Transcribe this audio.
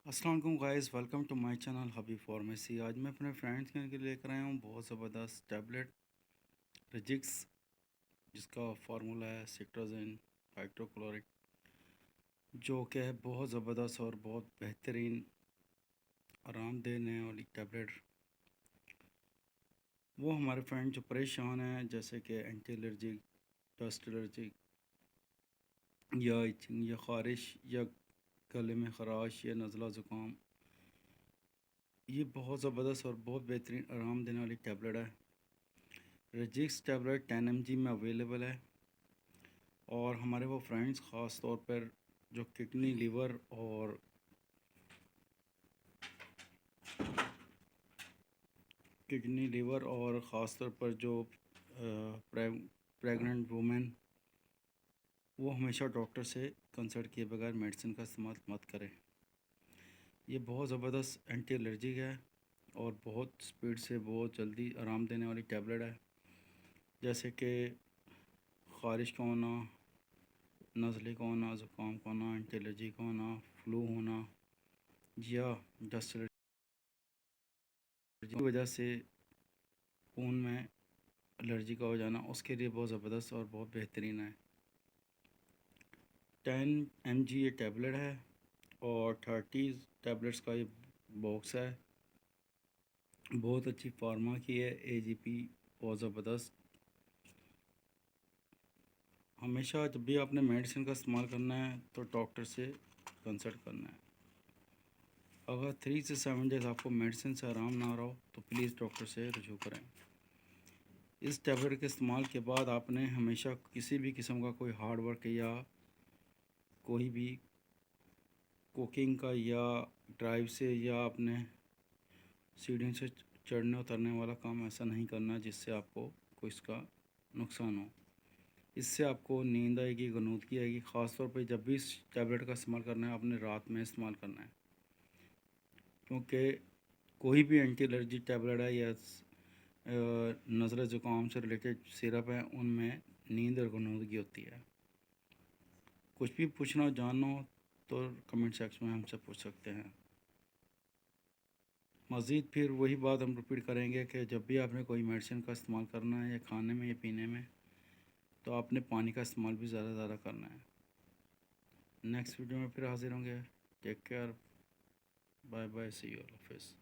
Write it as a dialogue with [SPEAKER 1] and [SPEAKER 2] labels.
[SPEAKER 1] السلام علیکم guys, welcome to my channel ہبی فارمیسی۔ آج میں اپنے فرینڈس کے لے کر آیا ہوں بہت زبردست ٹیبلٹ رجکس، جس کا فارمولا ہے سٹرازین ہائیڈروکلورک، جو کہ ہے بہت زبردست اور بہت بہترین آرام دینے والی ٹیبلٹ۔ وہ ہمارے فرینڈ جو پریشان ہیں، جیسے کہ اینٹی الرجک، ڈسٹ الرجک، یا ایچنگ یا خارش یا گلے میں خراش یا نزلہ زکام، یہ بہت زبردست اور بہت بہترین آرام دینے والی ٹیبلٹ ہے۔ رجکس ٹیبلٹ 10 mg میں اویلیبل ہے، اور ہمارے وہ فرینڈس خاص طور پر جو کڈنی لیور اور خاص طور پر جو پریگننٹ وومن، وہ ہمیشہ ڈاکٹر سے کنسلٹ کیے بغیر میڈیسن کا استعمال مت کریں۔ یہ بہت زبردست اینٹی الرجک ہے اور بہت سپیڈ سے بہت جلدی آرام دینے والی ٹیبلٹ ہے، جیسے کہ خارش کا ہونا، نزلے کا ہونا، زکام کا ہونا، اینٹی الرجی کا ہونا، فلو ہونا، یا ڈسٹ الرجی کی وجہ سے خون میں الرجی کا ہو جانا، اس کے لیے بہت زبردست اور بہت بہترین ہے۔ 10 mg یہ ٹیبلٹ ہے اور 30 ٹیبلٹس کا یہ باکس ہے۔ بہت اچھی فارما کی ہے، AGP، بہت زبردست۔ ہمیشہ جب بھی آپ نے میڈیسن کا استعمال کرنا ہے تو ڈاکٹر سے کنسلٹ کرنا ہے۔ اگر 3 سے 7 ڈیز آپ کو میڈیسن سے آرام نہ رہا ہو تو پلیز ڈاکٹر سے رجوع کریں۔ اس ٹیبلٹ کے استعمال کے بعد آپ نے ہمیشہ کسی بھی قسم کا کوئی ہارڈ ورک یا کوئی بھی کوکنگ کا یا ڈرائیو سے یا اپنے سیڑھیوں سے چڑھنے اترنے والا کام ایسا نہیں کرنا جس سے آپ کو کوئی اس کا نقصان ہو۔ اس سے آپ کو نیند آئے گی، غنودگی آئے گی۔ خاص طور پہ جب بھی اس ٹیبلٹ کا استعمال کرنا ہے، آپ نے رات میں استعمال کرنا ہے، کیونکہ کوئی بھی اینٹی الرجی ٹیبلٹ ہے یا نزلہ زکام سے ریلیٹڈ سیرپ ہے، ان میں نیند اور غنودگی ہوتی ہے۔ کچھ بھی پوچھنا ہو، جاننا ہو تو کمنٹ سیکشن میں ہم سے پوچھ سکتے ہیں۔ مزید پھر وہی بات ہم رپیٹ کریں گے کہ جب بھی آپ نے کوئی میڈیسن کا استعمال کرنا ہے، یا کھانے میں یا پینے میں، تو آپ نے پانی کا استعمال بھی زیادہ زیادہ کرنا ہے۔ نیکسٹ ویڈیو میں پھر حاضر ہوں گے۔ Take care, bye bye, see you, اللہ حافظ۔